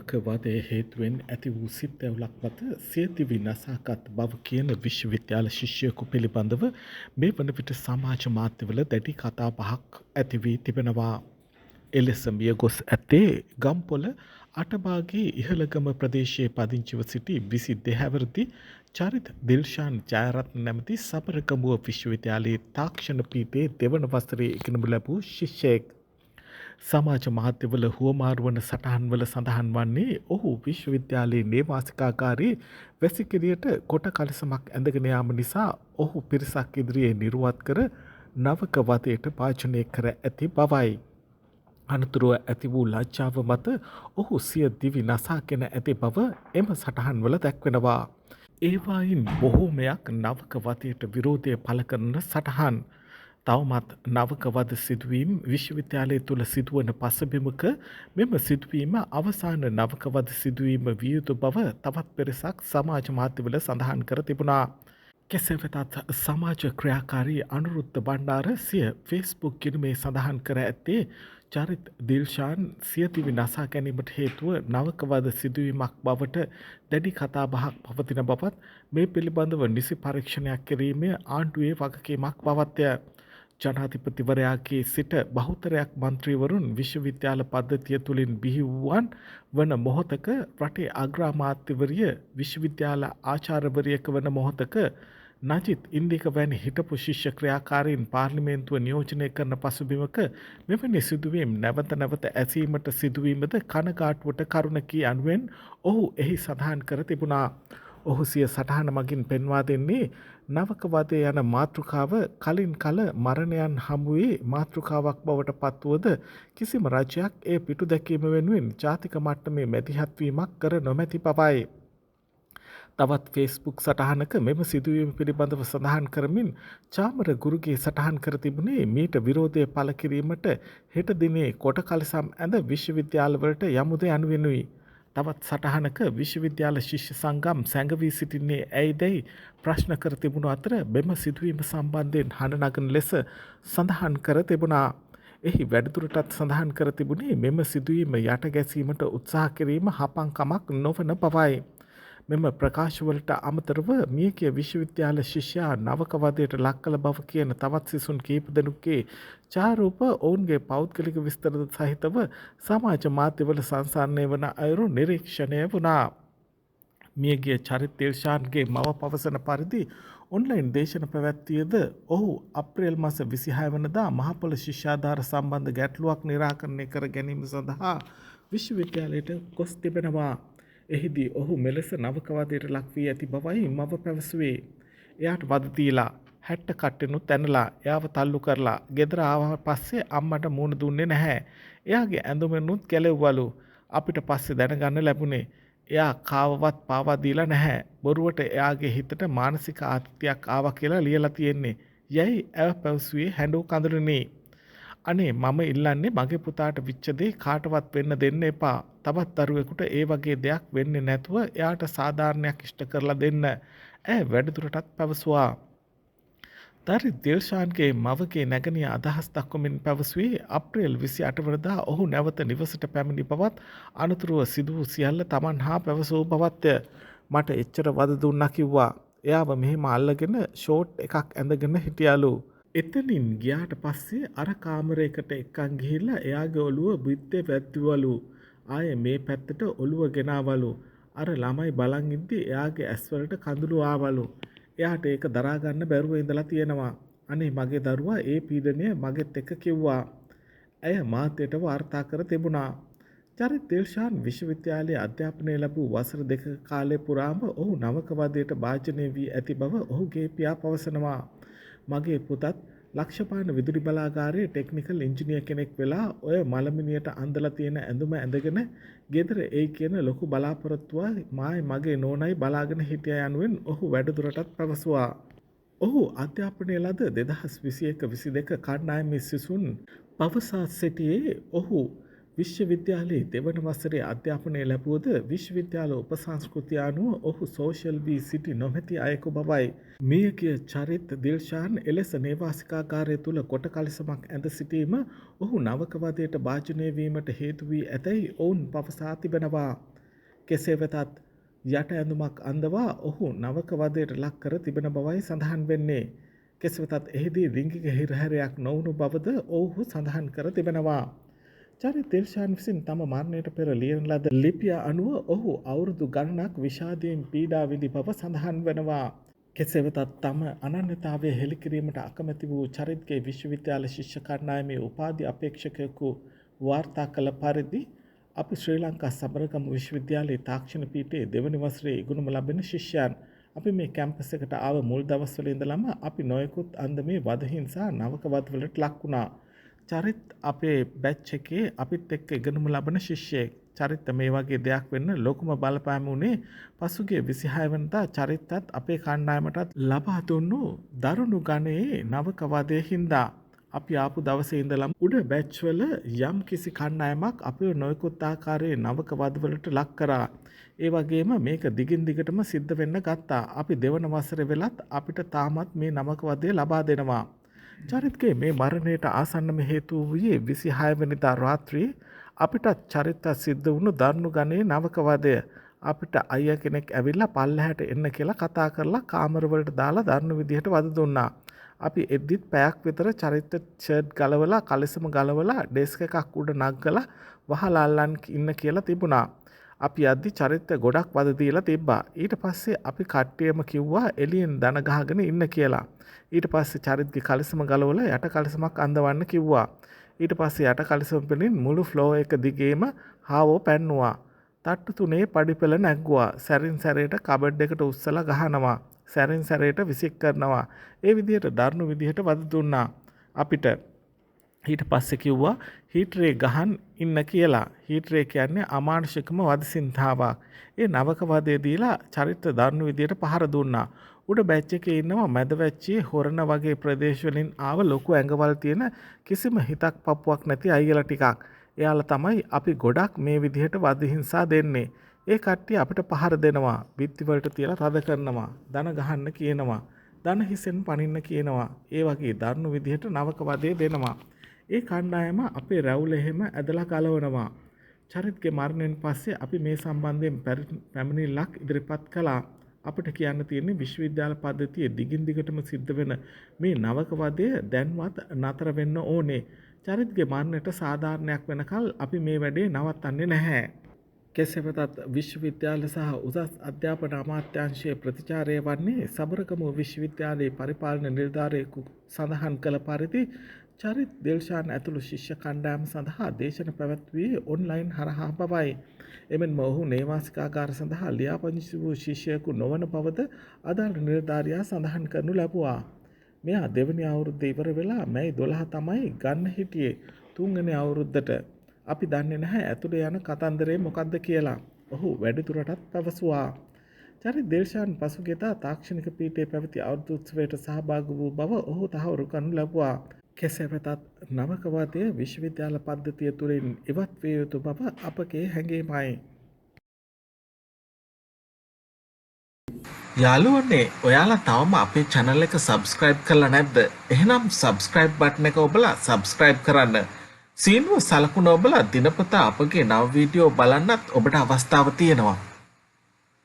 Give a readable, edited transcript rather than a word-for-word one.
නවකවාදයේ හේතුවෙන් ඇති වූ සිත්ඇවුලක් මත සියදිවි නසාගත් බව කියන විශ්වවිද්‍යාල ශිෂ්‍යයකු පිළිබඳව මේ වන විට සමාජ මාධ්‍යවල දැඩි කතා බහක් ඇති වී තිබෙනවා. එලෙස මිය ගොස් ඇත්තේ ගම්පොල අටබාගේ ඉහළගම ප්‍රදේශයේ පදිංචිව සිටි 22 හැවිරිදි චරිත් දිල්ෂාන් ජයරත්න නැමැති සබරගමුව විශ්වවිද්‍යාලයේ තාක්ෂණ පීඨයේ දෙවන වසරේ ඉගෙනු ලැබූ ශිෂ්‍යයෙක්. සමාජ මාධ්‍යවල හුවමාරු වන සටහන්වල සඳහන් වන්නේ ඔහු විශ්වවිද්‍යාලයේ නේවාසිකාගාරයේ වැසිකිළියට කොට කලිසමක් ඇඳගෙන යාම නිසා ඔහු පිරිසක් ඉදිරියේ නිරුවත් කර නවක වදයට භාජනය කර ඇති බවයි. අනතුරුව ඇති වූ ලජ්ජාව මත ඔහු සිය දිවි නසාගෙන ඇති බව එම සටහන්වල දැක්වෙනවා. ඒවායින් බොහෝමයක් නවක වදයට විරෝධය පළ කරන සටහන්. තවමත් නවකවද සිදුවීම් විශ්වවිද්‍යාලය තුළ සිදුවන පසුබිමක මෙම සිදුවීම අවසාන නවකවද සිදුවීම විය යුතු බව තවත් පිරිසක් සමාජ මාධ්‍යවල සඳහන් කර තිබුණා. කෙසේ වෙතත් සමාජ ක්‍රියාකාරී අනුරුද්ධ බණ්ඩාර සිය ෆේස්බුක් ගිණුමේ සඳහන් කර ඇත්තේ චරිත් දිල්ෂාන් සියදිවි නසා ගැනීමට හේතුව නවකවද සිදුවීමක් බවට දැඩි කතාබහක් පවතින බවත් මේ පිළිබඳව නිසි පරීක්ෂණයක් කිරීමේ ආණ්ඩුවේ වගකීමක් බවත්ය. ජනාධිපතිවරයාගේ සිට බහුතරයක් මන්ත්‍රීවරුන් විශ්වවිද්‍යාල පද්ධතිය තුළින් බිහි වූවන් වන මොහොතක රටේ අග්‍රාමාත්‍යවරිය විශ්වවිද්‍යාල ආචාර්යවරියක වන මොහොතක නජිත් ඉන්දික වැනි හිටපු ශිෂ්‍ය ක්‍රියාකාරීන් පාර්ලිමේන්තුව නියෝජනය කරන පසුබිමක මෙවැනි සිදුවීම් නැවත නැවත ඇසීමට සිදුවීමද කනගාටුවට කරුණකී යනුවෙන් ඔහු එහි සඳහන් කර තිබුණා. ඔහු සිය සටහන මගින් පෙන්වා දෙන්නේ නවකවදය යන මාතෘකාව කලින් කල මරණයන් හමුවේ මාතෘකාවක් බවට පත්වුවද කිසිම රජයක් ඒ පිටු දැකීම වෙනුවෙන් ජාතික මට්ටමේ මැදිහත්වීමක් කර නොමැති බවයි. තවත් ෆේස්බුක් සටහනක මෙම සිදුවීම පිළිබඳව සඳහන් කරමින් චාමර ගුරුගේ සටහන් කර තිබුණේ මීට විරෝධය පළ කිරීමට හෙට දිනේ කොට කලිසම් ඇඳ විශ්වවිද්‍යාලවලට යමුද යනුවෙනුයි. තවත් සටහනක විශ්වවිද්‍යාල ශිෂ්‍ය සංගම් සැඟවී සිටින්නේ ඇයිදැයි ප්‍රශ්න කර තිබුණු අතර මෙම සිදුවීම සම්බන්ධයෙන් හඬ නගන ලෙස සඳහන් කර තිබුණා. එහි වැඩිදුරටත් සඳහන් කර තිබුණේ මෙම සිදුවීම යට ගැසීමට උත්සාහ කිරීම හපංකමක් නොවන බවයි. මෙම ප්‍රකාශවලට අමතරව මියගිය විශ්වවිද්‍යාල ශිෂ්‍යයා නවකවදයට ලක් කළ බව කියන තවත් සිසුන් කීප දෙනෙකුගේ ඡායාරූප ඔවුන්ගේ පෞද්ගලික විස්තර සහිතව සමාජ මාධ්‍යවල සංසරණය වන අයුරු නිරීක්ෂණය වුණා. මියගිය චරිත් දිල්ෂාන්ගේ මව පවසන පරිදි ඔන්ලයින් දේශන පැවැත්වියද ඔහු අප්‍රේල් මාස 26 වනදා මහපොළ ශිෂ්‍යාධාර සම්බන්ධ ගැටලුවක් නිරාකරණය කර ගැනීම සඳහා විශ්වවිද්‍යාලයට ගොස් තිබෙනවා. එහිදී ඔහු මෙලෙස නවකවදයට ලක් වී ඇති බවයි මව පැවසුවේ. එයාට වද දීලා 60 කට්ටෙනුත් ඇනලා එයාව තල්ලු කරලා ගෙදර ආවා පස්සේ අම්මට මූණ දුන්නේ නැහැ. එයාගේ ඇඳුමනුත් ගැලෙව්වලු. අපිට පස්සේ දැනගන්න ලැබුණේ එයා කාවවත් පාවා දීලා නැහැ. බොරුවට එයාගේ හිතට මානසික ආතතියක් ආවා කියලා ලියලා තියෙන්නේ. යයි ඇව පැවසුවේ හැඬු කඳුළුනේ. අනේ මම ඉල්ලන්නේ මගේ පුතාට විච්ච දේ කාටවත් වෙන්න දෙන්න එපා. තවත් දරුවෙකුට ඒ වගේ දෙයක් වෙන්නේ නැතුව එයාට සාධාරණයක් ඉෂ්ට කරලා දෙන්න. ඇය වැඩිදුරටත් පැවසුවා. දරි දිල්ෂාන්ගේ මවගේ නැගණිය අදහස් දක්වමින් පැවසුවේ අප්‍රේල් 28 වනදා ඔහු නැවත නිවසට පැමිණි බවත් අනතුරුව සිදු වූ සියල්ල Taman හා පැවසූ බවත්ය. මට එච්චර වද දුන්නා කිව්වා. එයාව මෙහෙම අල්ලගෙන ෂෝට් එකක් ඇඳගෙන හිටියලු. එතනින් ගියාට පස්සේ අර කාමරයකට එක්කන් ගිහිල්ලා එයාගේ ඔළුව බිත්තේ වැද්දුවලු. ආයේ මේ පැත්තට ඔළුව ගෙනාවලු. අර ළමයි බලන් ඉද්දි එයාගේ ඇස්වලට කඳුළු ආවලු. එයාට ඒක දරා ගන්න බැරුව ඉඳලා තියෙනවා. අනේ මගේ දරුවා ඒ පීඩනය මගෙත් එක්ක කිව්වා. ඇය මාධ්‍යයට වාර්තා කර තිබුණා. චරිත් දිල්ෂාන් විශ්වවිද්‍යාලයේ අධ්‍යාපනය ලැබූ වසර 2ක කාලය පුරාම ඔහු නවකවදයට භාජනය වී ඇති බව ඔහුගේ පියා පවසනවා. මගේ පුතත් ලක්ෂපාන විදුලි බලාගාරයේ ටෙක්නිකල් ඉංජිනේර් කෙනෙක් වෙලා ඔය මලමිනියට අඳලා තියෙන ඇඳුම ඇඳගෙන ගෙදර එයි කියන ලොකු බලාපොරොත්තුව මායි මගේ නෝනයි බලාගෙන හිටියා යනුවෙන් ඔහු වැඩිදුරටත් පැවසුවා. ඔහු අධ්‍යාපනය ලද 2021-22 කණ්ඩායමේ සිසුන් පවසා සිටියේ ඔහු විශ්වවිද්‍යාලයේ දෙවන වසරේ අධ්‍යාපනය ලැබුවද විශ්වවිද්‍යාල උපසංස්කෘතිය අනුව ඔහු සෝෂල් වී සිටි නොමැති අයෙකු බවයි. මියගිය චරිත් දිල්ෂාන් එලෙස නේවාසිකාගාරය තුළ කොට කලිසමක් ඇඳ සිටීම ඔහු නවකවදයට භාජනය වීමට හේතු වී ඇතැයි ඔවුන් පවසා තිබෙනවා. කෙසේ වෙතත් යට ඇඳුමක් අඳවා ඔහු නවක වදයට ලක් කර තිබෙන බවයි සඳහන් වෙන්නේ. කෙසේ වෙතත් එහිදී ලිංගික හිරහැරයක් නොවුණු බවද ඔවුහු සඳහන් කර තිබෙනවා. චරිත් දිල්ෂාන් විසින් තම මරණයට පෙර ලියන ලද ලිපිය අනුව ඔහු අවුරුදු ගණනක් විෂාදයෙන් පීඩා විඳි බව සඳහන් වෙනවා. කෙසේ වෙතත් තම අනන්‍යතාවය හෙළිකිරීමට අකමැති වූ චරිත්ගේ විශ්වවිද්‍යාල ශිෂ්‍ය කණ්ඩායමේ උපාධි අපේක්ෂකයෙකු වාර්තා කළ පරිදි අපි ශ්‍රී ලංකා සබරගම විශ්වවිද්‍යාලයේ තාක්ෂණ පීඨයේ දෙවනි වසරේ ඉගෙනුම ලබන ශිෂ්‍යයන් අපි මේ කැම්පස් එකට ආව මුල් දවස්වල ඉඳලම අපි නොයෙකුත් අන්දමේ වද හිංසා නවක වදවලට ලක් වුණා. චරිත් අපේ බැච් එකේ අපිත් එක්ක ඉගෙනුම ලබන ශිෂ්‍යයෙක්. චරිත මේ වගේ දෙයක් වෙන්න ලොකුම බලපෑම උනේ පසුගිය 26 වෙනිදා චරිතත් අපේ කණ්ඩායමටත් ලබා දුන්නු දරුණු ගණයේ නවක වදයේ හින්දා. අපි ආපු දවසේ ඉඳලම උඩ බැච් වල යම් කිසි කණ්ඩායමක් අපේ නොයෙකුත් ආකාරයේ නවක වදවලට ලක් කරා. ඒ වගේම මේක දිගින් දිගටම සිද්ධ වෙන්න ගත්තා. අපි දෙවන වසරේ වෙලත් අපිට තාමත් මේ නවක වදය ලබා දෙනවා. චරිත්ගේ මේ මරණයට ආසන්නම හේතුව වූයේ 26 වෙනිදා රාත්‍රියේ අපිට චරිත සිද්ධ වුණු දරුණු ගණයේ නවක වදය. අපිට අයියා කෙනෙක් ඇවිල්ලා පල්ලෙහාට එන්න කියලා කතා කරලා කාමරවලට දාලා දරුණු විදිහට වද දුන්නා. අපි එද්දිත් පැයක් විතර චරිත ෂර්ට් ගලවලා කලිසම ගලවලා ඩෙස්ක් එකක් උඩ නගලා වහලා අල්ලන් ඉන්න කියලා තිබුණා. අපි යද්දි චරිත ගොඩක් වද දීලා තිබ්බා. ඊට පස්සේ අපි කට්ටියම කිව්වා එළියෙන් දන ගහගෙන ඉන්න කියලා. ඊට පස්සේ චරිත්ගේ කලිසම ගලවලා යට කලිසමක් අඳවන්න කිව්වා. ඊට පස්සේ යට කලිසම වලින් මුළු ෆ්ලෝ එක දිගේම හාවෝ පැන්නුවා. තට්ටු තුනේ පඩිපෙළ නැග්ගුවා. සැරින් සැරේට කබඩ් එකට උස්සලා ගහනවා. සැරින් සැරේට විසික් කරනවා. ඒ විදිහට දරුණු විදිහට වද දුන්නා අපිට. ඊට පස්සේ කිව්වා හීටරේ ගහන් ඉන්න කියලා. හීටරේ කියන්නේ අමානුෂිකම වදසින්තාවක්. ඒ නවක වදේ දීලා චරිත දරුණු විදිහට පහර දුන්නා. උඩ බැච් එකේ ඉන්නවා මැද වැච්චේ හොරණ වගේ ප්‍රදේශ වලින් ආව ලොකු ඇඟවල් තියෙන කිසිම හිතක් පපුවක් නැති අයියලා ටිකක්. එයාලා තමයි අපි ගොඩක් මේ විදිහට වද හිංසා දෙන්නේ. ඒ කට්ටිය අපිට පහර දෙනවා. බිත්ති වලට තියලා රද කරනවා. දන ගහන්න කියනවා. දන හිසෙන් පනින්න කියනවා. ඒ වගේ දරුණු විදිහට නවක වදේ දෙනවා. ඒ කණ්ඩායම අපේ රැවුල එහෙම ඇදලා ගලවනවා. චරිත්ගේ මරණයෙන් පස්සේ අපි මේ සම්බන්ධයෙන් පැමිණිල්ලක් ඉදිරිපත් කළා. අපිට කියන්න තියෙන්නේ විශ්වවිද්‍යාල පද්ධතියේ දිගින් දිගටම සිද්ධ වෙන මේ නවක වදය දැන්වත් නතර වෙන්න ඕනේ. චරිත්ගේ මරණයට සාධාරණයක් වෙනකල් අපි මේ වැඩේ නවත්තන්නේ නැහැ. කෙසේ වෙතත් විශ්වවිද්‍යාල සහ උසස් අධ්‍යාපන අමාත්‍යාංශයේ ප්‍රතිචාරය වන්නේ සබරගම විශ්වවිද්‍යාලයේ පරිපාලන නිලධාරියෙකු සඳහන් කළ පරිදි චරිත් දිල්ෂාන් ඇතුළු ශිෂ්‍ය කණ්ඩායම සඳහා දේශන පැවැත්වුවේ ඔන්ලයින් හරහා බවයි. එමෙන්ම ඔහු නේවාසිකාගාර සඳහා ලියාපදිංචි වූ ශිෂ්‍යයෙකු නොවන බවද අදාළ නිලධාරියා සඳහන් කරනු ලැබුවා. මෙයා දෙවැනි අවුරුද්ද ඉවර වෙලා මැයි 12 තමයි ගන්න හිටියේ. තුන්වෙනි අවුරුද්දට අපි දන්නේ නැහැ ඇතුළේ යන කතන්දරේ මොකක්ද කියලා. ඔහු වැඩිදුරටත් පැවසුවා. චරිත් දිල්ෂාන් පසුගියදා තාක්ෂණික පීඨයේ පැවති අවුරුදු උත්සවයට සහභාගී වූ බව ඔහු තහවුරු කරනු ලැබුවා. කෙසේ වෙතත් නවක වදය විශ්වවිද්‍යාල පද්ධතිය තුළින් ඉවත් විය යුතු බව අපගේ හැඟීමයි. යාළුවනේ ඔයාලා තවම අපේ channel එක subscribe කරලා නැද්ද? එහෙනම් subscribe button එක ඔබලා subscribe කරන්න. සීනුව සලකුණ ඔබලා දිනපතා අපගේ නව වීඩියෝ බලන්නත් ඔබට අවස්ථාව තියෙනවා.